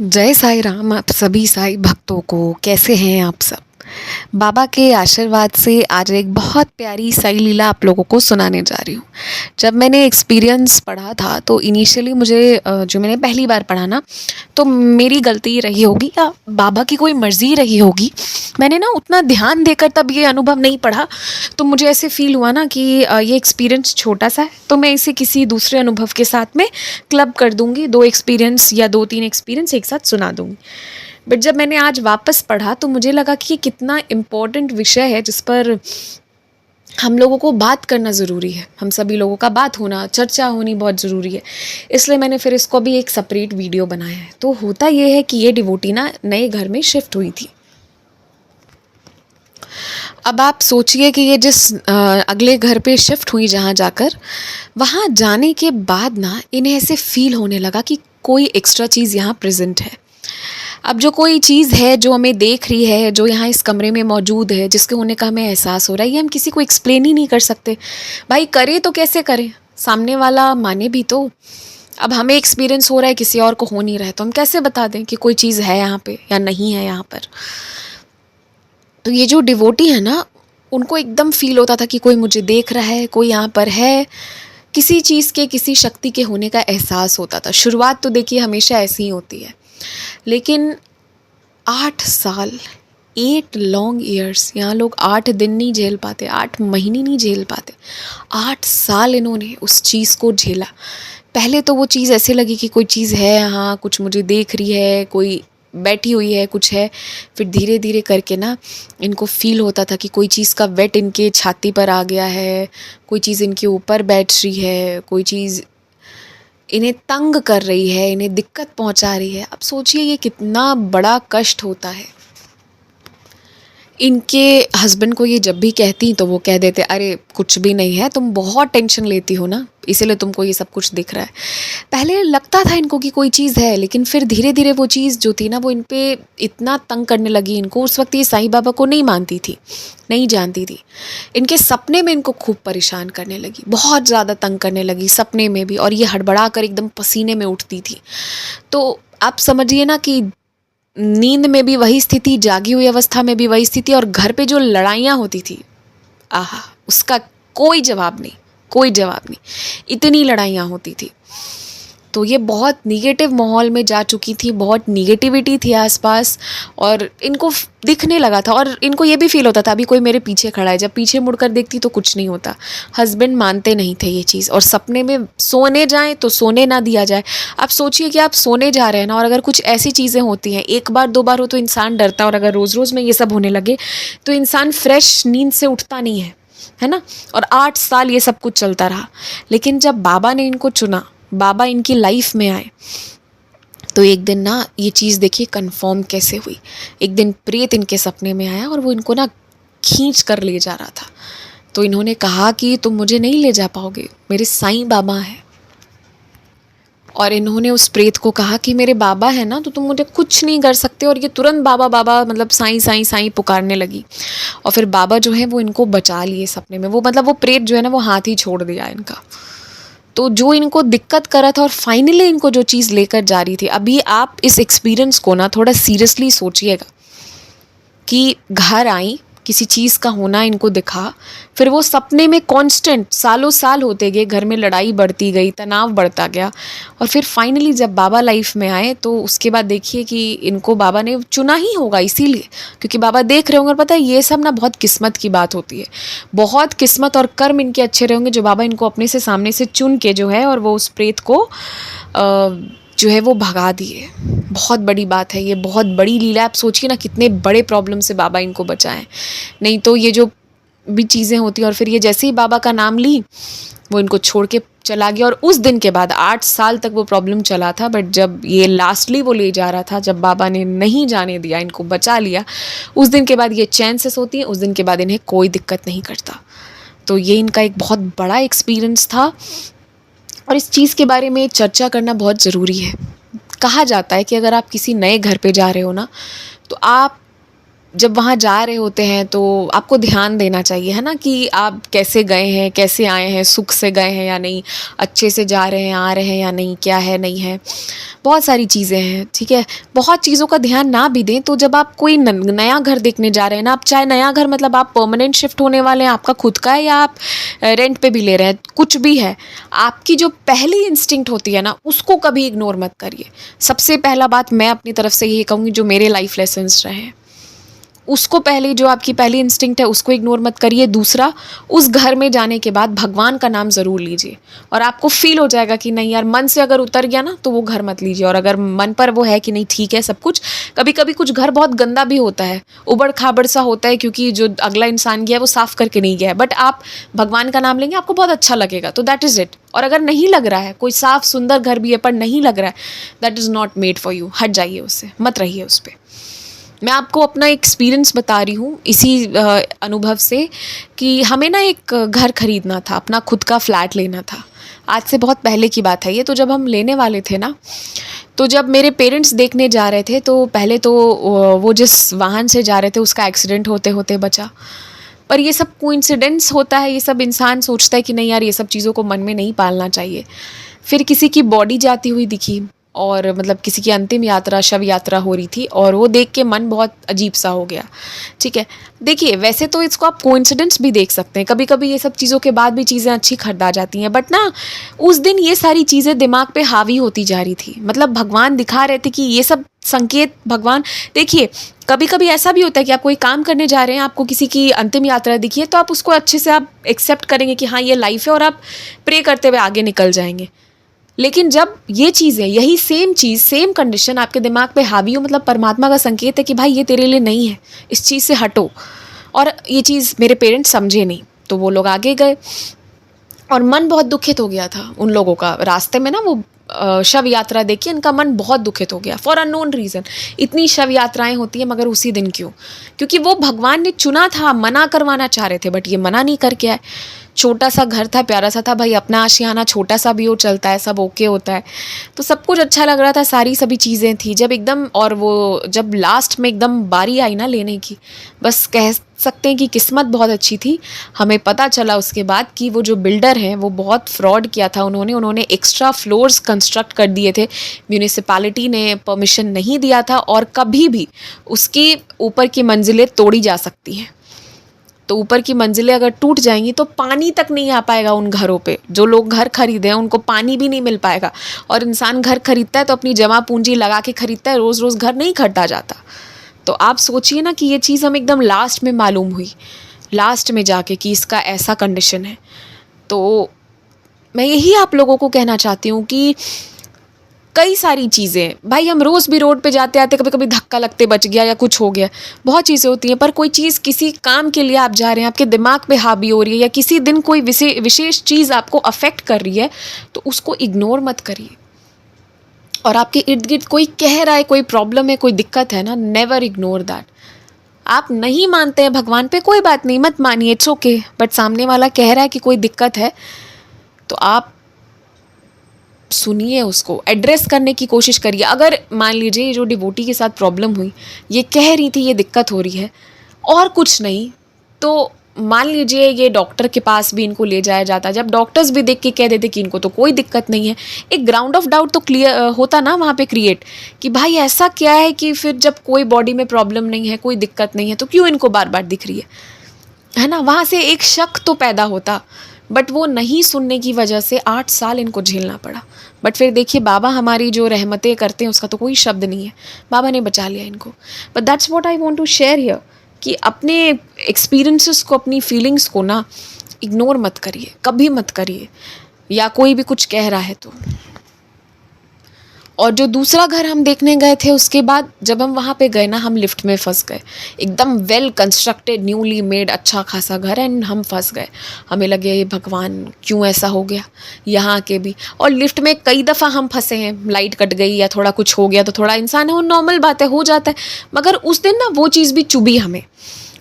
जय साईं राम आप सभी साईं भक्तों को। कैसे हैं आप सब? बाबा के आशीर्वाद से आज एक बहुत प्यारी साईं लीला आप लोगों को सुनाने जा रही हूँ। जब मैंने एक्सपीरियंस पढ़ा था तो इनिशियली मुझे जो मैंने पहली बार पढ़ा ना, तो मेरी गलती रही होगी या बाबा की कोई मर्ज़ी रही होगी। मैंने ना उतना ध्यान देकर तब ये अनुभव नहीं पढ़ा, तो मुझे ऐसे फ़ील हुआ ना कि ये एक्सपीरियंस छोटा-सा है, तो मैं इसे किसी दूसरे अनुभव के साथ में क्लब कर दूँगी। 2 एक्सपीरियंस या 2-3 एक्सपीरियंस एक साथ सुना दूँगी। बट जब मैंने आज वापस पढ़ा तो मुझे लगा कि ये कितना इम्पोर्टेंट विषय है जिस पर हम लोगों को बात करना ज़रूरी है। हम सभी लोगों का बात होना, चर्चा होनी बहुत ज़रूरी है। इसलिए मैंने फिर इसको भी एक सेपरेट वीडियो बनाया है। तो होता ये है कि ये डिवोटी ना नए घर में शिफ्ट हुई थी। अब आप सोचिए कि ये जिस अगले घर पे शिफ्ट हुई जहाँ जाकर, वहाँ जाने के बाद ना इन्हें ऐसे फ़ील होने लगा कि कोई एक्स्ट्रा चीज़ यहाँ प्रेज़ेंट है। अब जो कोई चीज़ है जो हमें देख रही है, जो यहाँ इस कमरे में मौजूद है, जिसके होने का हमें एहसास हो रहा है, ये हम किसी को एक्सप्लेन ही नहीं कर सकते। भाई करें तो कैसे करें? सामने वाला माने भी तो। अब हमें एक्सपीरियंस हो रहा है, किसी और को हो नहीं रहा है, तो हम कैसे बता दें कि कोई चीज़ है यहाँ पे या नहीं है यहाँ पर? तो ये जो डिवोटी है ना, उनको एकदम फ़ील होता था कि कोई मुझे देख रहा है, कोई यहाँ पर है। किसी चीज़ के, किसी शक्ति के होने का एहसास होता था। शुरुआत तो देखिए हमेशा ऐसी ही होती है। लेकिन 8 साल, 8 लॉन्ग ईयर्स, यहाँ लोग 8 दिन नहीं झेल पाते, 8 महीने नहीं झेल पाते। 8 साल इन्होंने उस चीज़ को झेला। पहले तो वो चीज़ ऐसे लगी कि कोई चीज़ है यहाँ, कुछ मुझे देख रही है, कोई बैठी हुई है, कुछ है। फिर धीरे धीरे करके ना इनको फ़ील होता था कि कोई चीज़ का वेट इनके छाती पर आ गया है, कोई चीज़ इनके ऊपर बैठ रही है, कोई चीज़ इन्हें तंग कर रही है, इन्हें दिक्कत पहुंचा रही है। अब सोचिए ये कितना बड़ा कष्ट होता है। इनके हस्बैंड को ये जब भी कहती तो वो कह देते, अरे कुछ भी नहीं है, तुम बहुत टेंशन लेती हो ना, इसीलिए तुमको ये सब कुछ दिख रहा है। पहले लगता था इनको कि कोई चीज़ है, लेकिन फिर धीरे धीरे वो चीज़ जो थी ना, वो इन पे इतना तंग करने लगी इनको। उस वक्त ये साईं बाबा को नहीं मानती थी, नहीं जानती थी। इनके सपने में इनको खूब परेशान करने लगी, बहुत ज़्यादा तंग करने लगी सपने में भी, और ये हड़बड़ा कर एकदम पसीने में उठती थी। तो आप समझिए ना कि नींद में भी वही स्थिति, जागी हुई अवस्था में भी वही स्थिति, और घर पे जो लड़ाइयाँ होती थी, आहा, उसका कोई जवाब नहीं, कोई जवाब नहीं। इतनी लड़ाइयाँ होती थी। तो ये बहुत निगेटिव माहौल में जा चुकी थी, बहुत निगेटिविटी थी आसपास, और इनको दिखने लगा था, और इनको ये भी फील होता था अभी कोई मेरे पीछे खड़ा है। जब पीछे मुड़कर देखती तो कुछ नहीं होता। हस्बैंड मानते नहीं थे ये चीज़, और सपने में सोने जाएं तो सोने ना दिया जाए। आप सोचिए कि आप सोने जा रहे हैं ना, और अगर कुछ ऐसी चीज़ें होती हैं, एक बार 2 बार हो तो इंसान डरता है, और अगर रोज़ रोज़ में ये सब होने लगे तो इंसान फ्रेश नींद से उठता नहीं है ना। और 8 साल ये सब कुछ चलता रहा। लेकिन जब बाबा ने इनको चुना, बाबा इनकी लाइफ में आए, तो एक दिन ना ये चीज़ देखिए कंफर्म कैसे हुई। एक दिन प्रेत इनके सपने में आया और वो इनको ना खींच कर ले जा रहा था। तो इन्होंने कहा कि तुम मुझे नहीं ले जा पाओगे, मेरे साईं बाबा हैं। और इन्होंने उस प्रेत को कहा कि मेरे बाबा है ना, तो तुम मुझे कुछ नहीं कर सकते। और ये तुरंत बाबा बाबा मतलब साईं साईं साईं पुकारने लगी। और फिर बाबा जो है वो इनको बचा लिए सपने में। वो मतलब वो प्रेत जो है ना, वो हाथ ही छोड़ दिया इनका। तो जो इनको दिक्कत कर रहा था, और फाइनली इनको जो चीज़ लेकर जा रही थी, अभी आप इस एक्सपीरियंस को ना थोड़ा सीरियसली सोचिएगा कि घर आई, किसी चीज़ का होना इनको दिखा, फिर वो सपने में कांस्टेंट सालों साल होते गए, घर में लड़ाई बढ़ती गई, तनाव बढ़ता गया, और फिर फाइनली जब बाबा लाइफ में आए तो उसके बाद देखिए कि इनको बाबा ने चुना ही होगा, इसीलिए क्योंकि बाबा देख रहे होंगे। और पता है ये सब ना बहुत किस्मत की बात होती है, बहुत किस्मत और कर्म इनके अच्छे रहे होंगे जो बाबा इनको अपने से सामने से चुन के जो है, और वो उस प्रेत को जो है वो भगा दिए। बहुत बड़ी बात है ये, बहुत बड़ी लीला। आप सोचिए ना कितने बड़े प्रॉब्लम से बाबा इनको बचाएं। नहीं तो ये जो भी चीज़ें होती हैं, और फिर ये जैसे ही बाबा का नाम ली, वो इनको छोड़ के चला गया। और उस दिन के बाद 8 साल तक वो प्रॉब्लम चला था। बट जब ये लास्टली वो ले जा रहा था, जब बाबा ने नहीं जाने दिया, इनको बचा लिया, उस दिन के बाद ये चैन से सोती हैं। उस दिन के बाद इन्हें कोई दिक्कत नहीं करता। तो ये इनका एक बहुत बड़ा एक्सपीरियंस था, और इस चीज़ के बारे में चर्चा करना बहुत ज़रूरी है। कहा जाता है कि अगर आप किसी नए घर पे जा रहे हो ना, तो आप जब वहाँ जा रहे होते हैं तो आपको ध्यान देना चाहिए, है ना, कि आप कैसे गए हैं, कैसे आए हैं, सुख से गए हैं या नहीं, अच्छे से जा रहे हैं, आ रहे हैं या नहीं, क्या है नहीं है, बहुत सारी चीज़ें हैं, ठीक है। बहुत चीज़ों का ध्यान ना भी दें तो जब आप कोई नया घर देखने जा रहे हैं ना, आप चाहे नया घर मतलब आप परमानेंट शिफ्ट होने वाले हैं, आपका खुद का है या आप रेंट पे भी ले रहे हैं, कुछ भी है, आपकी जो पहली इंस्टिंक्ट होती है ना, उसको कभी इग्नोर मत करिए। सबसे पहला बात मैं अपनी तरफ से ये कहूँगी, जो मेरे लाइफ लेसन्स रहे हैं, उसको पहले, जो आपकी पहली इंस्टिंक्ट है उसको इग्नोर मत करिए। दूसरा, उस घर में जाने के बाद भगवान का नाम ज़रूर लीजिए और आपको फील हो जाएगा कि नहीं यार, मन से अगर उतर गया ना तो वो घर मत लीजिए। और अगर मन पर वो है कि नहीं ठीक है सब कुछ, कभी कभी कुछ घर बहुत गंदा भी होता है, उबड़ खाबड़ सा होता है, क्योंकि जो अगला इंसान गया है वो साफ़ करके नहीं गया है, बट आप भगवान का नाम लेंगे आपको बहुत अच्छा लगेगा, तो दैट इज़ इट। और अगर नहीं लग रहा है, कोई साफ़ सुंदर घर भी है पर नहीं लग रहा है, that is not made for you, हट जाइए उससे, मत रहिए उस पर। मैं आपको अपना एक्सपीरियंस बता रही हूँ इसी अनुभव से, कि हमें ना एक घर खरीदना था, अपना खुद का फ्लैट लेना था। आज से बहुत पहले की बात है ये। तो जब हम लेने वाले थे ना, तो जब मेरे पेरेंट्स देखने जा रहे थे, तो पहले तो वो जिस वाहन से जा रहे थे उसका एक्सीडेंट होते होते बचा। पर ये सब कोइंसिडेंस होता है, ये सब इंसान सोचता है कि नहीं यार, ये सब चीज़ों को मन में नहीं पालना चाहिए। फिर किसी की बॉडी जाती हुई दिखी, और मतलब किसी की अंतिम यात्रा, शव यात्रा हो रही थी, और वो देख के मन बहुत अजीब सा हो गया, ठीक है। देखिए, वैसे तो इसको आप कोइंसिडेंस भी देख सकते हैं, कभी कभी ये सब चीज़ों के बाद भी चीज़ें अच्छी खरीदा जाती हैं, बट ना उस दिन ये सारी चीज़ें दिमाग पे हावी होती जा रही थी। मतलब भगवान दिखा रहे थे कि ये सब संकेत भगवान, देखिए कभी कभी ऐसा भी होता है कि आप कोई काम करने जा रहे हैं, आपको किसी की अंतिम यात्रा दिखी है, तो आप उसको अच्छे से आप एक्सेप्ट करेंगे कि हाँ ये लाइफ है, और आप प्रे करते हुए आगे निकल जाएंगे। लेकिन जब ये चीज़ें, यही सेम चीज़, सेम कंडीशन आपके दिमाग पे हावी हो, मतलब परमात्मा का संकेत है कि भाई ये तेरे लिए नहीं है, इस चीज़ से हटो। और ये चीज़ मेरे पेरेंट्स समझे नहीं, तो वो लोग आगे गए, और मन बहुत दुखित हो गया था उन लोगों का। रास्ते में ना वो शव यात्रा देखी, इनका मन बहुत दुखित हो गया फॉर अननोन रीज़न। इतनी शव यात्राएं होती हैं, मगर उसी दिन क्यों? क्योंकि वो भगवान ने चुना था, मना करवाना चाह रहे थे, बट ये मना नहीं करके आए। छोटा सा घर था, प्यारा सा था, भाई अपना आशियाना छोटा सा भी हो चलता है, सब ओके होता है, तो सब कुछ अच्छा लग रहा था, सारी सभी चीज़ें थी। जब एकदम, और वो जब लास्ट में एकदम बारी आई ना लेने की, बस कह सकते हैं कि किस्मत बहुत अच्छी थी। हमें पता चला उसके बाद कि वो जो बिल्डर हैं वो बहुत फ्रॉड किया था उन्होंने एक्स्ट्रा फ्लोर्स कंस्ट्रक्ट कर दिए थे, म्यूनिसिपैलिटी ने परमिशन नहीं दिया था, और कभी भी उसकी ऊपर की मंजिलें तोड़ी जा सकती हैं। तो ऊपर की मंजिलें अगर टूट जाएंगी तो पानी तक नहीं आ पाएगा उन घरों पे। जो लोग घर खरीदे हैं उनको पानी भी नहीं मिल पाएगा, और इंसान घर खरीदता है तो अपनी जमा पूंजी लगा के खरीदता है, रोज़ रोज़ घर नहीं खरीदा जाता। तो आप सोचिए ना कि ये चीज़ हमें एकदम लास्ट में मालूम हुई, लास्ट में जाके, कि इसका ऐसा कंडीशन है। तो मैं यही आप लोगों को कहना चाहती हूँ कि कई सारी चीज़ें, भाई हम रोज़ भी रोड पे जाते आते कभी कभी धक्का लगते बच गया या कुछ हो गया, बहुत चीज़ें होती हैं, पर कोई चीज़ किसी काम के लिए आप जा रहे हैं, आपके दिमाग पे हावी हो रही है, या किसी दिन कोई विशेष चीज़ आपको अफेक्ट कर रही है, तो उसको इग्नोर मत करिए। और आपके इर्द गिर्द कोई कह रहा है, कोई प्रॉब्लम है, कोई दिक्कत है ना, नेवर इग्नोर दैट। आप नहीं मानते हैं भगवान पे, कोई बात नहीं, मत मानिए, इट्स ओके, बट सामने वाला कह रहा है कि कोई दिक्कत है, तो आप सुनिए, उसको एड्रेस करने की कोशिश करिए। अगर मान लीजिए जो डिवोटी के साथ प्रॉब्लम हुई, ये कह रही थी ये दिक्कत हो रही है और कुछ नहीं, तो मान लीजिए ये डॉक्टर के पास भी इनको ले जाया जाता, जब डॉक्टर्स भी देख के कह देते कि इनको तो कोई दिक्कत नहीं है, एक ग्राउंड ऑफ डाउट तो क्लियर होता ना वहाँ पे क्रिएट, कि भाई ऐसा क्या है कि फिर जब कोई बॉडी में प्रॉब्लम नहीं है, कोई दिक्कत नहीं है, तो क्यों इनको बार बार दिख रही है ना? वहाँ से एक शक तो पैदा होता, बट वो नहीं सुनने की वजह से 8 साल इनको झेलना पड़ा। बट फिर देखिए, बाबा हमारी जो रहमतें करते हैं उसका तो कोई शब्द नहीं है, बाबा ने बचा लिया इनको। But that's what I want to share here, कि अपने एक्सपीरियंसेस को, अपनी फीलिंग्स को ना इग्नोर मत करिए, कभी मत करिए, या कोई भी कुछ कह रहा है तो। और जो दूसरा घर हम देखने गए थे, उसके बाद जब हम वहाँ पे गए ना, हम लिफ्ट में फंस गए। एकदम वेल कंस्ट्रक्टेड, न्यूली मेड, अच्छा खासा घर, एंड हम फंस गए। हमें लगे ये भगवान क्यों ऐसा हो गया यहाँ के भी। और लिफ्ट में कई दफ़ा हम फंसे हैं, लाइट कट गई या थोड़ा कुछ हो गया तो थोड़ा इंसान है, वो नॉर्मल बात है, हो जाता है। मगर उस दिन ना वो चीज़ भी चुभी हमें।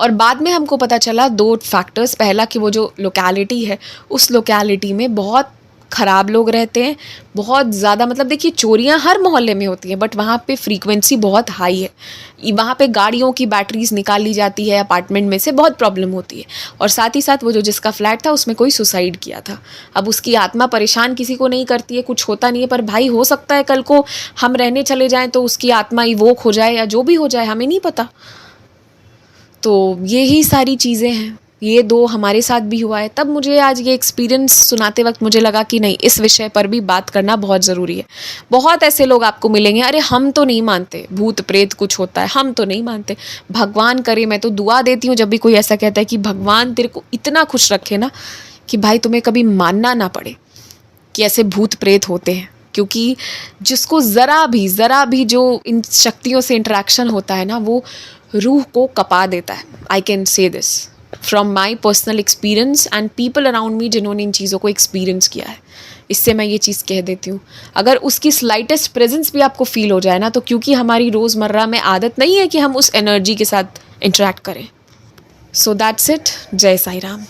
और बाद में हमको पता चला 2 फैक्टर्स। पहला कि वो जो लोकेलिटी है, उस लोकेलिटी में बहुत ख़राब लोग रहते हैं, बहुत ज़्यादा, मतलब देखिए चोरियां हर मोहल्ले में होती हैं बट वहाँ पे फ्रीक्वेंसी बहुत हाई है। वहाँ पे गाड़ियों की बैटरीज निकाल ली जाती है अपार्टमेंट में से, बहुत प्रॉब्लम होती है। और साथ ही साथ वो जो जिसका फ्लैट था उसमें कोई सुसाइड किया था। अब उसकी आत्मा परेशान किसी को नहीं करती है, कुछ होता नहीं है, पर भाई हो सकता है कल को हम रहने चले जाएं तो उसकी आत्मा इवोक हो जाए या जो भी हो जाए, हमें नहीं पता। तो यही सारी चीज़ें हैं, ये 2 हमारे साथ भी हुआ है। तब मुझे आज ये एक्सपीरियंस सुनाते वक्त मुझे लगा कि नहीं, इस विषय पर भी बात करना बहुत ज़रूरी है। बहुत ऐसे लोग आपको मिलेंगे, अरे हम तो नहीं मानते भूत प्रेत कुछ होता है, हम तो नहीं मानते। भगवान करे, मैं तो दुआ देती हूँ जब भी कोई ऐसा कहता है कि भगवान तेरे को इतना खुश रखे ना कि भाई तुम्हें कभी मानना ना पड़े कि ऐसे भूत प्रेत होते हैं। क्योंकि जिसको ज़रा भी जो इन शक्तियों से इंटरेक्शन होता है ना, वो रूह को कपा देता है। I can say this from my personal experience and people around me जिन्होंने इन चीज़ों को एक्सपीरियंस किया है। इससे मैं ये चीज़ कह देती हूँ, अगर उसकी स्लाइटेस्ट प्रेजेंस भी आपको फील हो जाए ना, तो क्योंकि हमारी रोज़मर्रा में आदत नहीं है कि हम उस एनर्जी के साथ इंटरेक्ट करें। So that's it. जय साई राम।